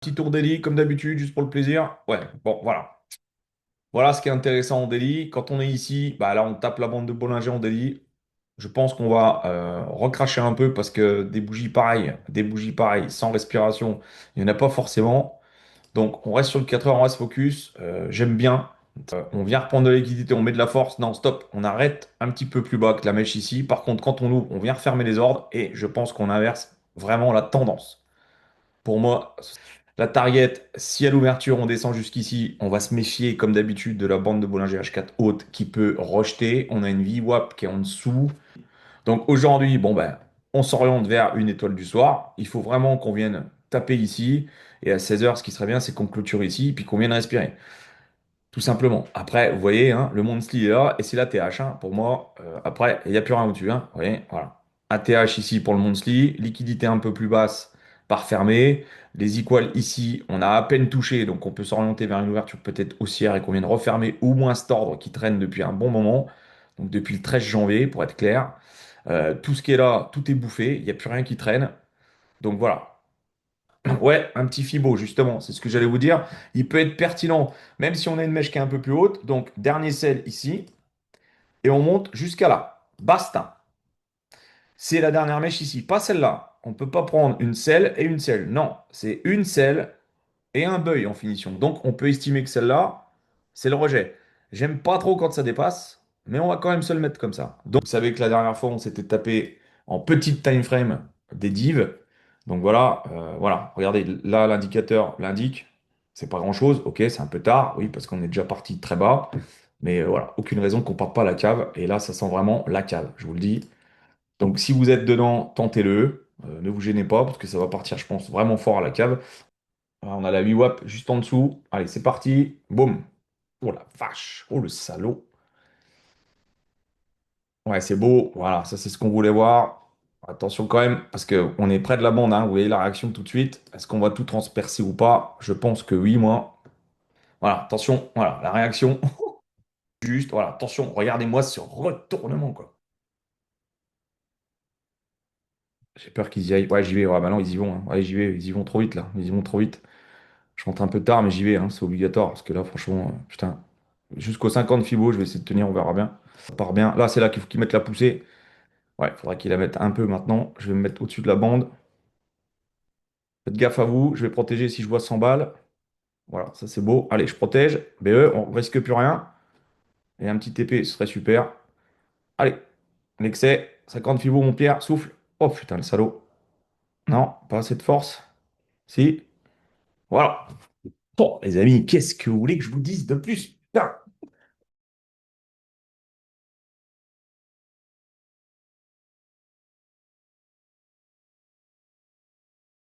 Petit tour daily, comme d'habitude, juste pour le plaisir. Ouais, bon, voilà. Voilà ce qui est intéressant en daily. Quand on est ici, bah là, on tape la bande de Bollinger en daily. Je pense qu'on va recracher un peu parce que des bougies pareilles, sans respiration, il n'y en a pas forcément. Donc, on reste sur le 4 heures, on reste focus. J'aime bien. On vient reprendre de la liquidité, on met de la force. Non, stop, on arrête un petit peu plus bas que la mèche ici. Par contre, quand on ouvre, on vient refermer les ordres et je pense qu'on inverse vraiment la tendance. Pour moi, la target, si à l'ouverture on descend jusqu'ici, on va se méfier comme d'habitude de la bande de Bollinger H4 haute qui peut rejeter. On a une VWAP qui est en dessous. Donc aujourd'hui, bon ben, on s'oriente vers une étoile du soir. Il faut vraiment qu'on vienne taper ici. Et à 16 heures, ce qui serait bien, c'est qu'on clôture ici, puis qu'on vienne respirer. Tout simplement. Après, vous voyez, hein, le Monthly est là, et c'est la TH. Hein, pour moi, après, il n'y a plus rien au-dessus. Hein, vous voyez, voilà. ATH ici pour le Monthly, liquidité un peu plus basse par fermé. Les equals ici, on a à peine touché, donc on peut s'orienter vers une ouverture peut-être haussière et qu'on vienne refermer au moins cet ordre qui traîne depuis un bon moment, donc depuis le 13 janvier, pour être clair. Tout ce qui est là, tout est bouffé, il n'y a plus rien qui traîne. Donc voilà. Ouais, un petit fibo, justement, c'est ce que j'allais vous dire. Il peut être pertinent, même si on a une mèche qui est un peu plus haute. Donc, dernier sel ici, et on monte jusqu'à là. Basta. C'est la dernière mèche ici, pas celle-là. On ne peut pas prendre une selle et une selle. Non, c'est une selle et un beuil en finition. Donc, on peut estimer que celle-là, c'est le rejet. J'aime pas trop quand ça dépasse, mais on va quand même se le mettre comme ça. Donc, vous savez que la dernière fois, on s'était tapé en petite time frame des divs. Donc voilà, voilà. Regardez, là, l'indicateur l'indique. C'est pas grand-chose. Ok, c'est un peu tard, oui, parce qu'on est déjà parti très bas. Mais voilà, aucune raison qu'on parte pas à la cave. Et là, ça sent vraiment la cave, je vous le dis. Donc, si vous êtes dedans, tentez-le. Ne vous gênez pas, parce que ça va partir, je pense, vraiment fort à la cave. Voilà, on a la VWAP juste en dessous. Allez, c'est parti. Boum. Oh la vache. Oh le salaud. Ouais, c'est beau. Voilà, ça c'est ce qu'on voulait voir. Attention quand même, parce qu'on est près de la bande, hein. Vous voyez la réaction tout de suite. Est-ce qu'on va tout transpercer ou pas? Je pense que oui, moi. Voilà, attention. Voilà, la réaction. Juste, voilà, attention. Regardez-moi ce retournement, quoi. J'ai peur qu'ils y aillent. Ouais, j'y vais. Ouais, bah non, ils y vont. Hein. Ouais, j'y vais. Ils y vont trop vite, là. Ils y vont trop vite. Je rentre un peu tard, mais j'y vais. Hein. C'est obligatoire. Parce que là, franchement, putain. Jusqu'au 50 Fibo, je vais essayer de tenir, on verra bien. Ça part bien. Là, c'est là qu'il faut qu'ils mettent la poussée. Ouais, il faudra qu'ils la mettent un peu maintenant. Je vais me mettre au-dessus de la bande. Faites gaffe à vous. Je vais protéger si je vois 100 balles. Voilà, ça c'est beau. Allez, je protège. BE, on risque plus rien. Et un petit TP, ce serait super. Allez, l'excès. 50 Fibo, mon Pierre. Souffle. Oh putain, le salaud. Non, pas assez de force. Si. Voilà. Bon, les amis, qu'est-ce que vous voulez que je vous dise de plus? Putain.